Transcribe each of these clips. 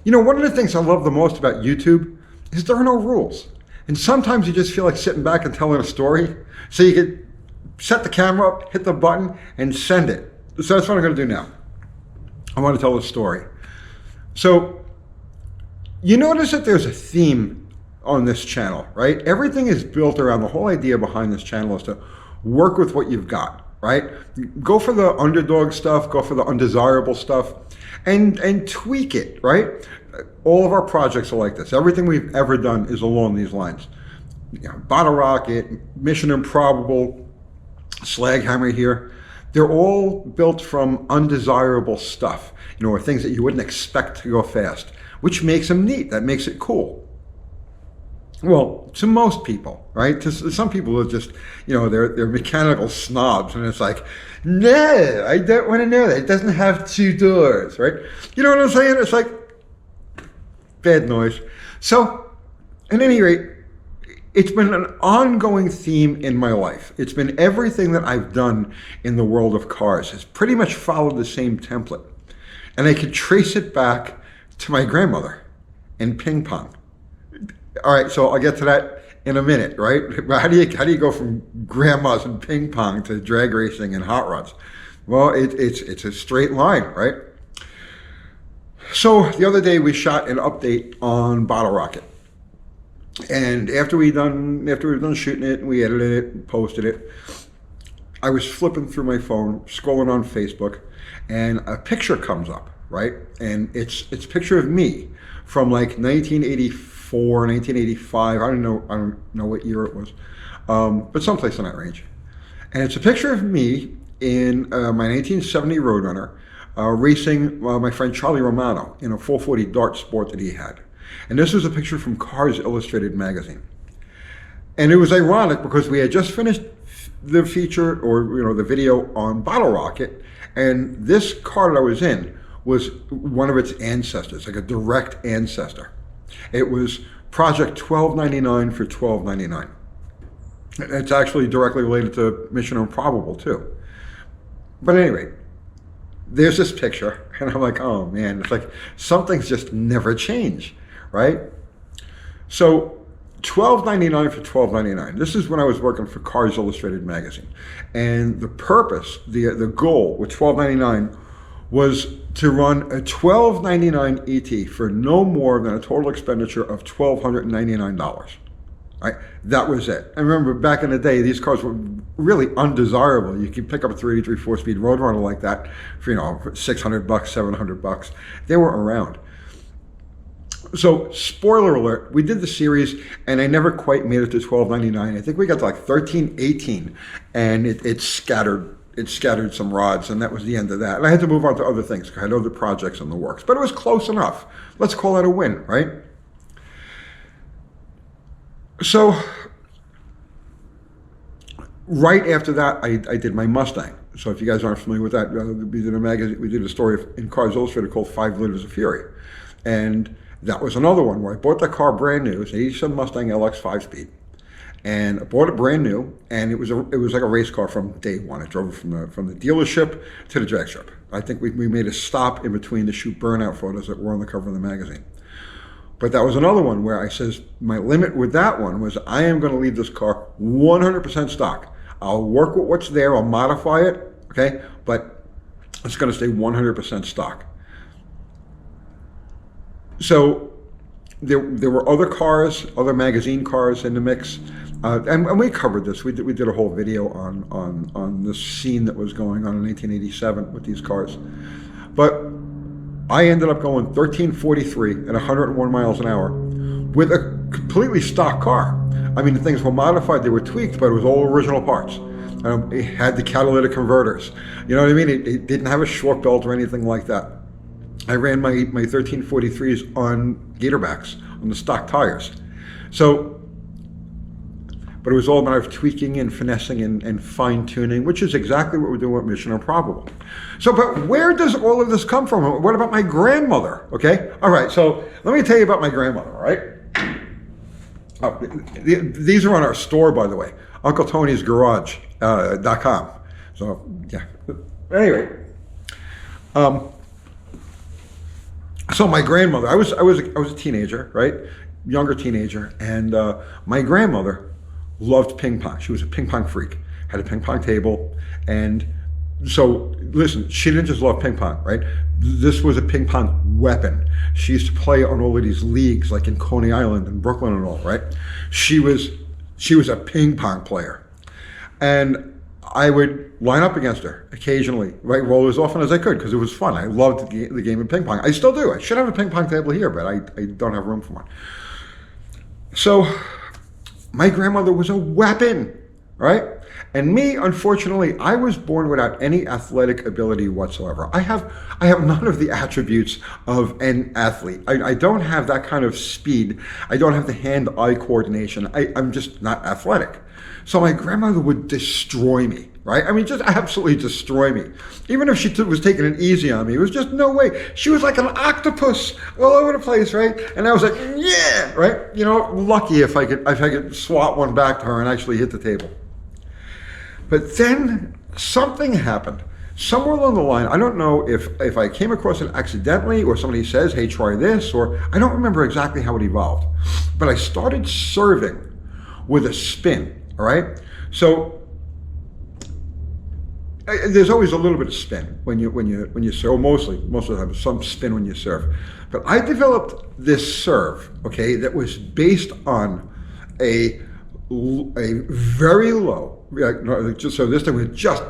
You know, one of the things I love the most about YouTube is there are no rules. And sometimes you just feel like sitting back and telling a story. So you could set the camera up, hit the button, and send it. So that's what I'm going to do now. I want to tell a story. So you notice that there's a theme on this channel, right? Everything is built around, the whole idea behind this channel is to work with what you've got, right? Go for the underdog stuff, go for the undesirable stuff, and tweak it, right? All of our projects are like this. Everything we've ever done is along these lines. You know, Bottle Rocket, Mission Improbable, Slag Hammer here. They're all built from undesirable stuff, you know, or things that you wouldn't expect to go fast, which makes them neat. That makes it cool. Well, to most people, right? To some people are just, you know, they're mechanical snobs, and it's like, no, I don't want to know that. It doesn't have two doors, right? You know what I'm saying? It's like bad noise. So, at any rate, it's been an ongoing theme in my life. It's been everything that I've done in the world of cars has pretty much followed the same template. And I could trace it back to my grandmother and ping pong. All right, so I'll get to that in a minute, right? How do you go from grandmas and ping pong to drag racing and hot rods? Well, it's a straight line, right? So the other day we shot an update on Bottle Rocket, and after we were done shooting it, we edited it, and posted it. I was flipping through my phone, scrolling on Facebook, and a picture comes up, right? And it's a picture of me from like 1984, 1985. I don't know what year it was, but someplace in that range. And it's a picture of me in my 1970 Roadrunner, racing my friend Charlie Romano in a 440 Dart Sport that he had. And this was a picture from Cars Illustrated magazine. And it was ironic because we had just finished the feature, or you know, the video on Bottle Rocket, and this car that I was in was one of its ancestors, like a direct ancestor. It was Project 1299 for 1299. It's actually directly related to Mission Improbable too. But at any rate, there's this picture, and I'm like, oh man, it's like something's just never changed, right? So $12.99 for $12.99. This is when I was working for Cars Illustrated magazine, and the purpose, the goal with $12.99 was to run a $12.99 ET for no more than a total expenditure of $1,299. Right? That was it. I remember back in the day, these cars were really undesirable. You could pick up a 383 4-speed Roadrunner like that for, you know, for $600, $700. They were around. So, spoiler alert, we did the series, and I never quite made it to $12.99. I think we got to like $13.18, and it scattered some rods, and that was the end of that. And I had to move on to other things. I had other projects in the works, but it was close enough. Let's call that a win, right? So, right after that, I did my Mustang. So if you guys aren't familiar with that, we did a magazine, we did a story in Cars Illustrated called 5 Liters of Fury. And that was another one where I bought the car brand new. It's an 87 Mustang LX 5-speed. And I bought it brand new, and it was like a race car from day one. I drove it from the dealership to the drag strip. I think we made a stop in between to shoot burnout photos that were on the cover of the magazine. But that was another one where I says, my limit with that one was I am going to leave this car 100% stock. I'll work with what's there, I'll modify it, okay? But it's going to stay 100% stock. So there were other cars, other magazine cars in the mix. And we covered this. We did a whole video on this scene that was going on in 1987 with these cars. But I ended up going 1343 at 101 miles an hour with a completely stock car. I mean, the things were modified, they were tweaked, but it was all original parts. It had the catalytic converters. You know what I mean? It didn't have a short belt or anything like that. I ran my 1343s on Gatorbacks, on the stock tires. So, but it was all a matter of tweaking and finessing and fine-tuning, which is exactly what we're doing with Mission Improbable. So, but where does all of this come from? What about my grandmother, okay? All right, so let me tell you about my grandmother, all right? These are on our store, by the way, UncleTony'sGarage.com. So, yeah. Anyway, So my grandmother, I was a teenager, right? Younger teenager, and my grandmother loved ping pong. She was a ping pong freak. Had a ping pong table, and so listen, she didn't just love ping pong, right? This was a ping pong weapon. She used to play on all of these leagues, like in Coney Island and Brooklyn and all, right? She was a ping pong player, and I would line up against her occasionally, right? Roll as often as I could because it was fun. I loved the game of ping pong. I still do. I should have a ping pong table here, but I don't have room for one. So my grandmother was a weapon, right? And me, unfortunately, I was born without any athletic ability whatsoever. I have none of the attributes of an athlete. I don't have that kind of speed. I don't have the hand-eye coordination. I'm just not athletic. So my grandmother would destroy me, right? I mean, just absolutely destroy me. Even if she was taking it easy on me, it was just no way. She was like an octopus all over the place, right? And I was like, yeah, right? You know, lucky if I could swat one back to her and actually hit the table. But then something happened. Somewhere along the line, I don't know if I came across it accidentally or somebody says, hey, try this, or I don't remember exactly how it evolved. But I started serving with a spin. All right, so there's always a little bit of spin when you serve. Most of the time, some spin when you serve. But I developed this serve, okay, that was based on a very low. So this thing would just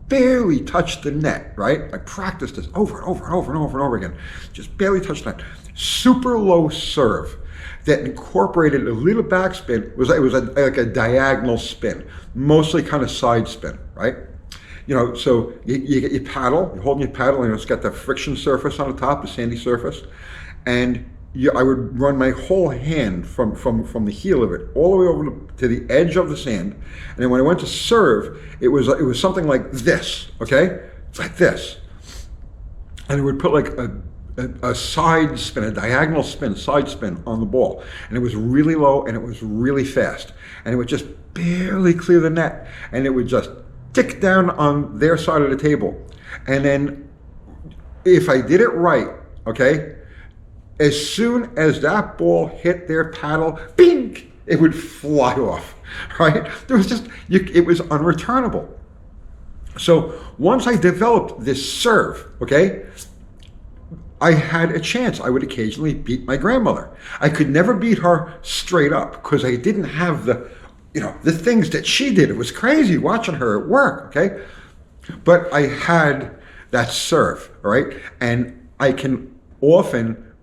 barely touch the net. Right, I practiced this over and over and over and over and over again. Just barely touch the net. Super low serve that incorporated a little backspin. It was like a diagonal spin, mostly kind of side spin, right? You know, so you get your paddle, you're holding your paddle, and it's got the friction surface on the top, the sandy surface, and I would run my whole hand from the heel of it all the way over to the edge of the sand, and then when I went to serve, it was something like this, okay? It's like this, and it would put like a side spin, a diagonal spin, side spin on the ball. And it was really low and it was really fast. And it would just barely clear the net. And it would just tick down on their side of the table. And then if I did it right, okay, as soon as that ball hit their paddle, bing, it would fly off, right? There was just, it was unreturnable. So once I developed this serve, okay, I had a chance. I would occasionally beat my grandmother. I could never beat her straight up because I didn't have the things that she did. It was crazy watching her at work, okay? But I had that serve, all right? And I can often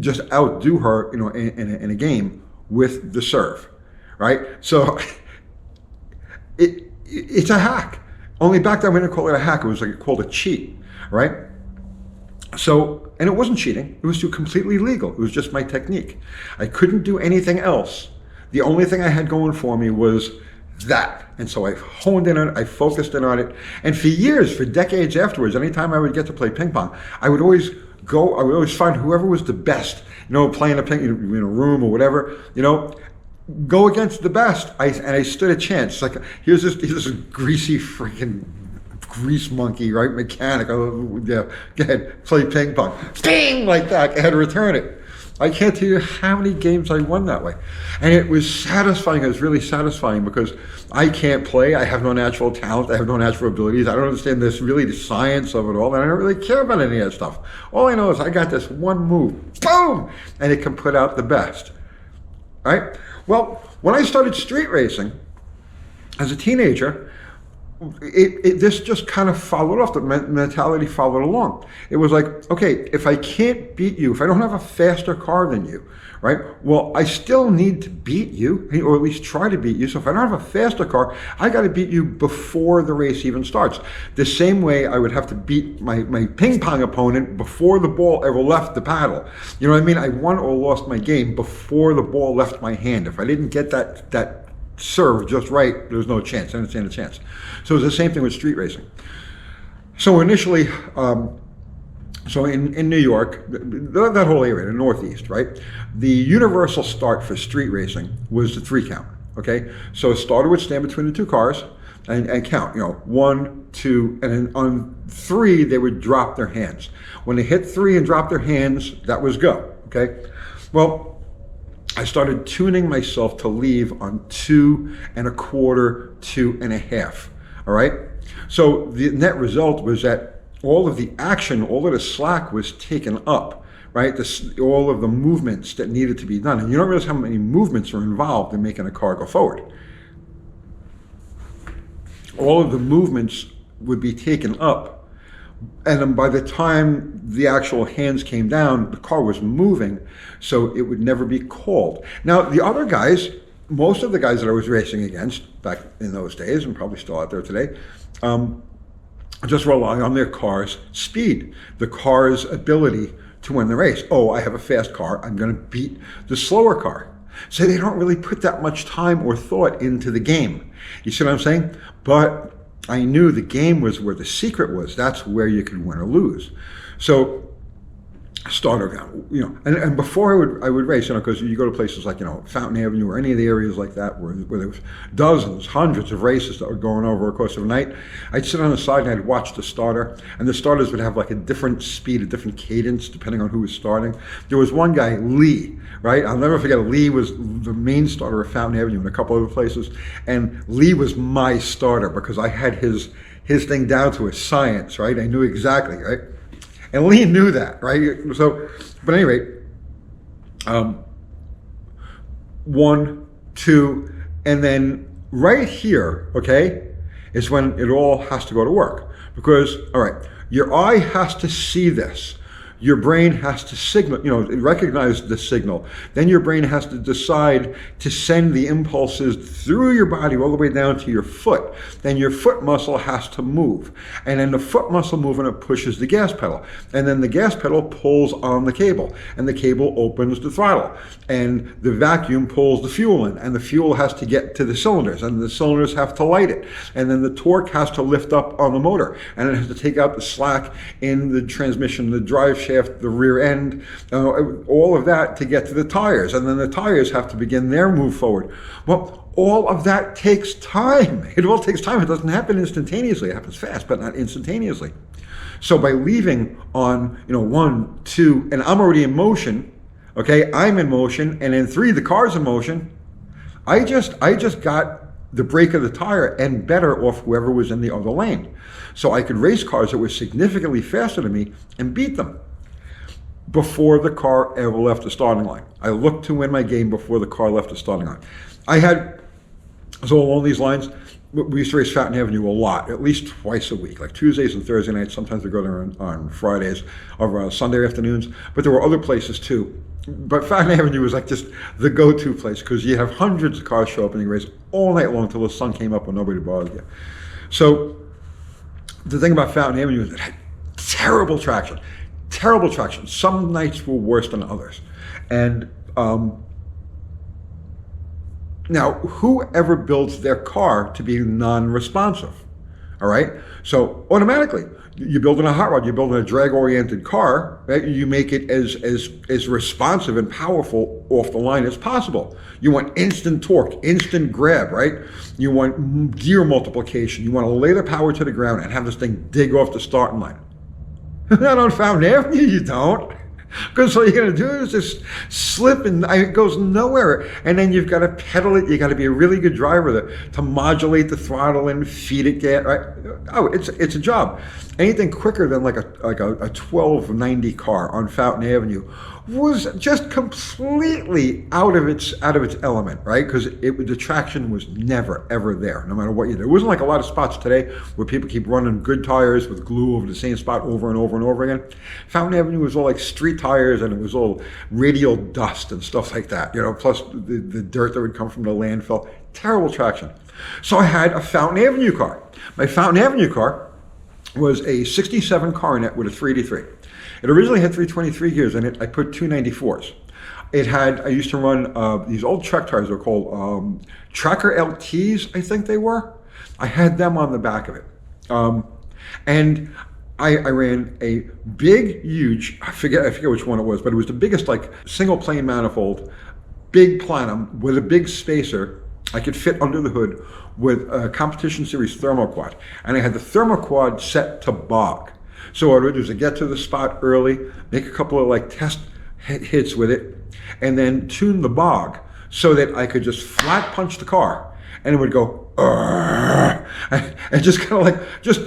just outdo her, in a game with the serve, right? So it's a hack. Only back then we didn't call it a hack. It was called a cheat, right? So, and it wasn't cheating. It was completely legal. It was just my technique. I couldn't do anything else. The only thing I had going for me was that. And so I honed in on it. I focused in on it. And for years, for decades afterwards, anytime I would get to play ping pong, I would always find whoever was the best, playing a ping in a room or whatever, go against the best. And I stood a chance. Like, here's this greasy freaking grease monkey, right? Mechanic. Oh, yeah, go ahead, play ping pong. Bing, like that. I had to return it. I can't tell you how many games I won that way. And it was satisfying. It was really satisfying because I can't play. I have no natural talent. I have no natural abilities. I don't understand the science of it all. And I don't really care about any of that stuff. All I know is I got this one move. Boom! And it can put out the best. Right? Well, when I started street racing as a teenager, this just kind of followed off. The mentality followed along. It was like, okay, if I can't beat you, if I don't have a faster car than you, right? Well, I still need to beat you, or at least try to beat you. So if I don't have a faster car, I got to beat you before the race even starts. The same way I would have to beat my ping pong opponent before the ball ever left the paddle. You know what I mean? I won or lost my game before the ball left my hand. If I didn't get that serve just right, there's no chance. I didn't stand a chance. So it's the same thing with street racing. So initially, in New York, that whole area, the Northeast, right? The universal start for street racing was the 3 count. Okay, so it started with stand between the 2 cars. and count, 1, 2, and then on 3, they would drop their hands. When they hit 3 and drop their hands, that was go, okay? Well, I started tuning myself to leave on 2 1/4, 2 1/2, all right? So the net result was that all of the action, all of the slack was taken up, right? All of the movements that needed to be done. And you don't realize how many movements are involved in making a car go forward. All of the movements would be taken up. And then by the time the actual hands came down, the car was moving, so it would never be called. Now, the other guys, most of the guys that I was racing against back in those days, and probably still out there today, just rely on their car's speed, the car's ability to win the race. Oh, I have a fast car, I'm going to beat the slower car. So they don't really put that much time or thought into the game. You see what I'm saying? But I knew the game was where the secret was. That's where you could win or lose. So starter gun, and before I would race, because you go to places like, Fountain Avenue or any of the areas like that where there was dozens, hundreds of races that were going over a course of a night, I'd sit on the side and I'd watch the starter, and the starters would have like a different speed, a different cadence depending on who was starting. There was one guy, Lee, right? I'll never forget, Lee was the main starter of Fountain Avenue and a couple other places, and Lee was my starter because I had his thing down to a science, right? I knew exactly, right? And Lee knew that, right? So, but at any rate, 1, 2, and then right here, okay, is when it all has to go to work. Because, all right, your eye has to see this. Your brain has to signal, recognize the signal. Then your brain has to decide to send the impulses through your body all the way down to your foot. Then your foot muscle has to move. And then the foot muscle movement pushes the gas pedal. And then the gas pedal pulls on the cable. And the cable opens the throttle. And the vacuum pulls the fuel in. And the fuel has to get to the cylinders. And the cylinders have to light it. And then the torque has to lift up on the motor. And it has to take out the slack in the transmission, the drive shaft, the rear end, all of that to get to the tires. And then the tires have to begin their move forward. Well, all of that takes time. It all takes time. It doesn't happen instantaneously. It happens fast, but not instantaneously. So by leaving on, 1, 2, and I'm already in motion, okay, I'm in motion, and then 3, the car's in motion, I just got the brake of the tire and better off whoever was in the other lane. So I could race cars that were significantly faster than me and beat them before the car ever left the starting line. I looked to win my game before the car left the starting line. So along these lines, we used to race Fountain Avenue a lot, at least twice a week, like Tuesdays and Thursday nights. Sometimes we go there on Fridays or Sunday afternoons, but there were other places too. But Fountain Avenue was like just the go-to place because you have hundreds of cars show up and you race all night long until the sun came up when nobody bothered you. So the thing about Fountain Avenue is it had terrible traction. Terrible traction. Some nights were worse than others. And now, whoever builds their car to be non-responsive, all right? So automatically, you're building a hot rod, you're building a drag-oriented car, right? You make it as responsive and powerful off the line as possible. You want instant torque, instant grab, right? You want gear multiplication. You want to lay the power to the ground and have this thing dig off the starting line. Not on Fountain Avenue, you don't. Because all you're going to do is just slip and it goes nowhere. And then you've got to pedal it. You got to be a really good driver to modulate the throttle and feed it gas. Right? Oh, it's a job. Anything quicker than like a 1290 car on Fountain Avenue was just completely out of its element, right? Because the traction was never ever there, no matter what you did. It wasn't like a lot of spots today where people keep running good tires with glue over the same spot over and over and over again. Fountain Avenue was all like street tires, and it was all radial dust and stuff like that, plus the dirt that would come from the landfill. Terrible traction. So I had a Fountain Avenue car. My Fountain Avenue car was a 67 Coronet with a 383. It originally had 323 gears in it. I put 294s. I used to run these old Trek tires. They're called Tracker LTs, I think they were. I had them on the back of it. And I ran a big, huge, I forget which one it was, but it was the biggest like single plane manifold, big plenum with a big spacer. I could fit under the hood with a competition series thermoquad. And I had the thermoquad set to bog. So what I would do is I get to the spot early, make a couple of like test hits with it, and then tune the bog so that I could just flat punch the car and it would go, and just kind of like, just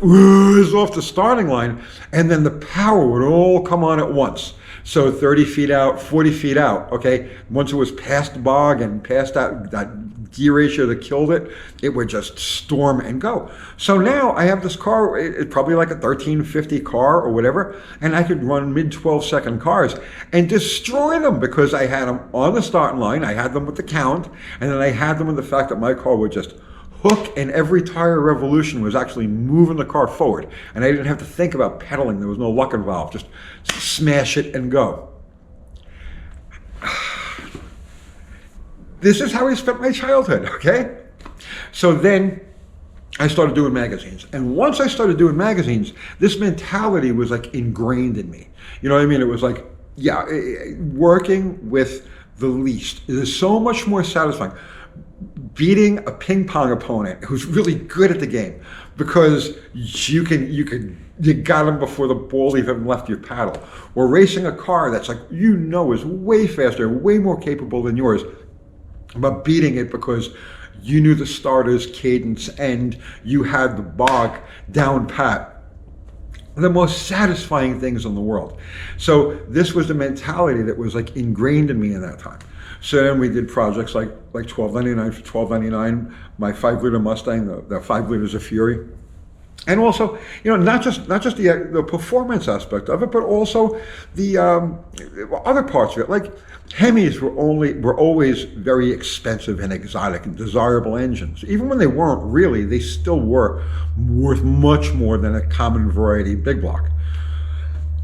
whiz off the starting line, and then the power would all come on at once. So 30 feet out, 40 feet out, okay? Once it was past the bog and past that gear ratio that killed it, it would just storm and go. So now I have this car, it's probably like a 1350 car or whatever, and I could run mid 12-second cars and destroy them because I had them on the starting line, I had them with the count, and then I had them with the fact that my car would just hook, and every tire revolution was actually moving the car forward. And I didn't have to think about pedaling. There was no luck involved. Just smash it and go. This is how I spent my childhood, okay? So then I started doing magazines. And once I started doing magazines, this mentality was like ingrained in me. You know what I mean? It was like, yeah, working with the least is so much more satisfying. Beating a ping pong opponent who's really good at the game because you got him before the ball even left your paddle, or racing a car that's like is way faster, way more capable than yours, but beating it because you knew the starter's cadence and you had the bog down pat. The most satisfying things in the world. So this was the mentality that was like ingrained in me in that time. So then we did projects like $12.99 for $12.99, my 5-liter Mustang, the 5 liters of Fury. And also, not just the performance aspect of it, but also the other parts of it. Like Hemis were always very expensive and exotic and desirable engines. Even when they weren't really, they still were worth much more than a common variety big block.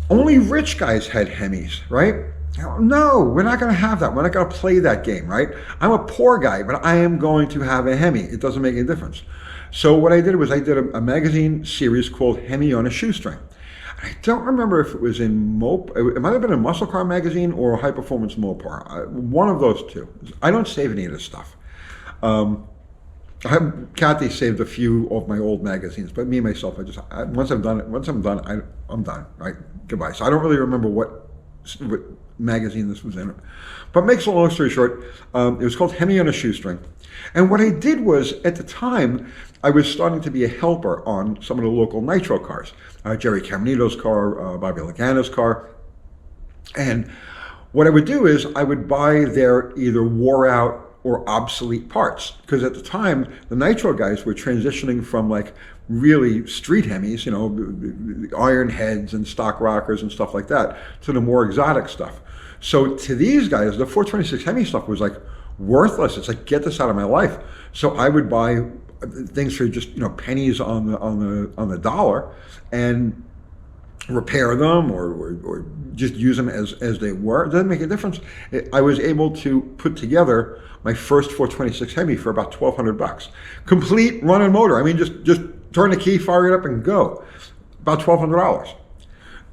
Only rich guys had Hemis, right? No, we're not going to have that. We're not going to play that game, right? I'm a poor guy, but I am going to have a Hemi. It doesn't make any difference. So what I did was I did a magazine series called Hemi on a Shoestring. I don't remember if it was in it might have been a Muscle Car magazine or a High Performance Mopar. One of those two. I don't save any of this stuff. Kathy saved a few of my old magazines, but me myself, once I'm done, I'm done. Right? Goodbye. So I don't really remember what magazine this was in. But makes a long story short, it was called Hemi on a Shoestring. And what I did was, at the time, I was starting to be a helper on some of the local nitro cars. Jerry Caminito's car, Bobby Lagana's car. And what I would do is I would buy their either wore out or obsolete parts. Because at the time, the nitro guys were transitioning from like really street Hemis, iron heads and stock rockers and stuff like that, to the more exotic stuff. So to these guys, the 426 Hemi stuff was like worthless. It's like, get this out of my life. So I would buy things for just pennies on the dollar and repair them or just use them as they were. It doesn't make a difference. I was able to put together my first 426 Hemi for about $1,200. Complete run and motor. I mean, just turn the key, fire it up, and go. About $1,200.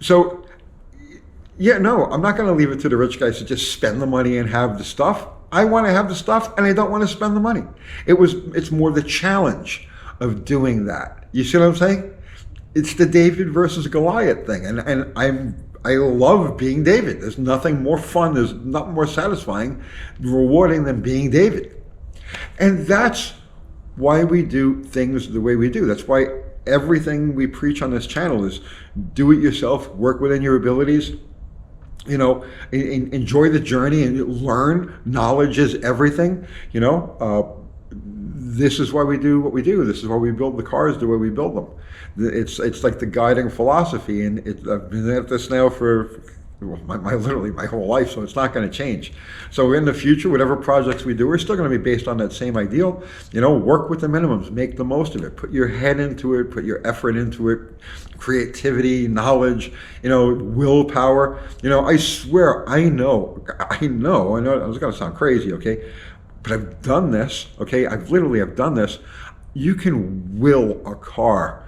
So, yeah, no, I'm not going to leave it to the rich guys to just spend the money and have the stuff. I want to have the stuff, and I don't want to spend the money. It's more the challenge of doing that. You see what I'm saying? It's the David versus Goliath thing, and I love being David. There's nothing more fun, there's nothing more satisfying, rewarding than being David. And that's why we do things the way we do. That's why everything we preach on this channel is do it yourself, work within your abilities, enjoy the journey and learn. Knowledge is everything, This is why we do what we do. This is why we build the cars the way we build them. It's like the guiding philosophy, and I've been at this now for literally my whole life, so it's not going to change. So in the future, whatever projects we do, we're still going to be based on that same ideal. Work with the minimums, make the most of it, put your head into it, put your effort into it, creativity, knowledge, willpower. I swear, I know, it's going to sound crazy, okay? But I've done this, okay? I've done this. You can will a car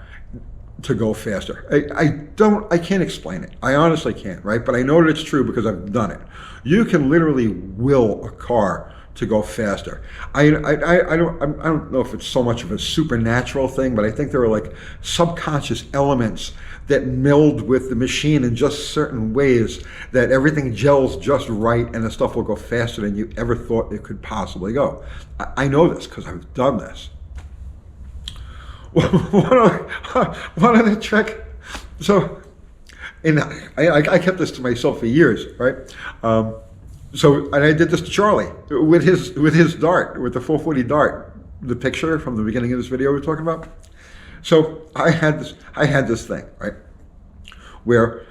to go faster. I can't explain it. I honestly can't, right? But I know that it's true because I've done it. You can literally will a car to go faster. I don't know if it's so much of a supernatural thing, but I think there are like subconscious elements that meld with the machine in just certain ways that everything gels just right and the stuff will go faster than you ever thought it could possibly go. I know this because I've done this. One other trick. So, and I kept this to myself for years, right? And I did this to Charlie with his dart, with the 440 dart, the picture from the beginning of this video we were talking about. So I had this thing, right, where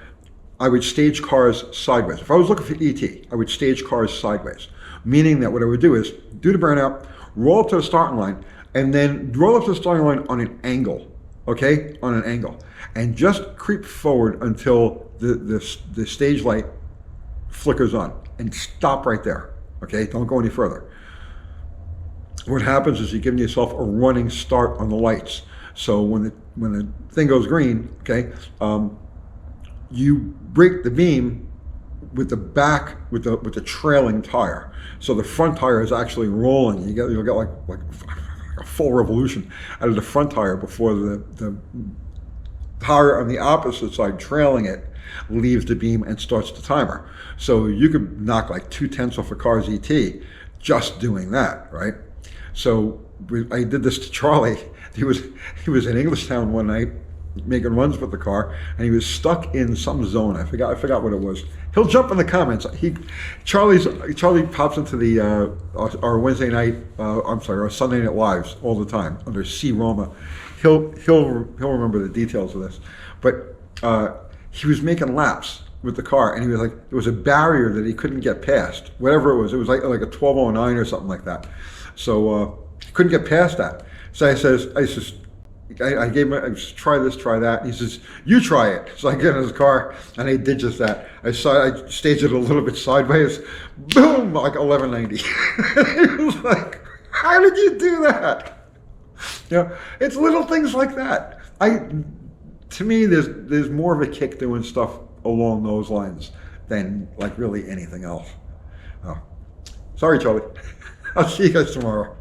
I would stage cars sideways. If I was looking for ET, I would stage cars sideways, meaning that what I would do is do the burnout, roll up to the starting line, and then roll up to the starting line on an angle, okay, on an angle, and just creep forward until the stage light flickers on, and stop right there, okay? Don't go any further. What happens is you're giving yourself a running start on the lights. So when the thing goes green, okay, you break the beam with the back with the trailing tire. So the front tire is actually rolling. You'll get like a full revolution out of the front tire before the tire on the opposite side trailing it leaves the beam and starts the timer. So you could knock like 2/10 off a car's ET just doing that, right? So I did this to Charlie. He was in Englishtown one night making runs with the car, and he was stuck in some zone. I forgot what it was. He'll jump in the comments. Charlie pops into the our Wednesday night, our Sunday Night Lives all the time under C Roma. He'll remember the details of this, but he was making laps with the car, and he was like, there was a barrier that he couldn't get past. Whatever it was like a 1209 or something like that. So he couldn't get past that. So I gave him, try this, try that. And he says, you try it. So I get in his car, and I did just that. I staged it a little bit sideways, boom, like 1190. He was like, how did you do that? You know, it's little things like that. To me, there's more of a kick doing stuff along those lines than like really anything else. Oh. Sorry, Charlie. I'll see you guys tomorrow.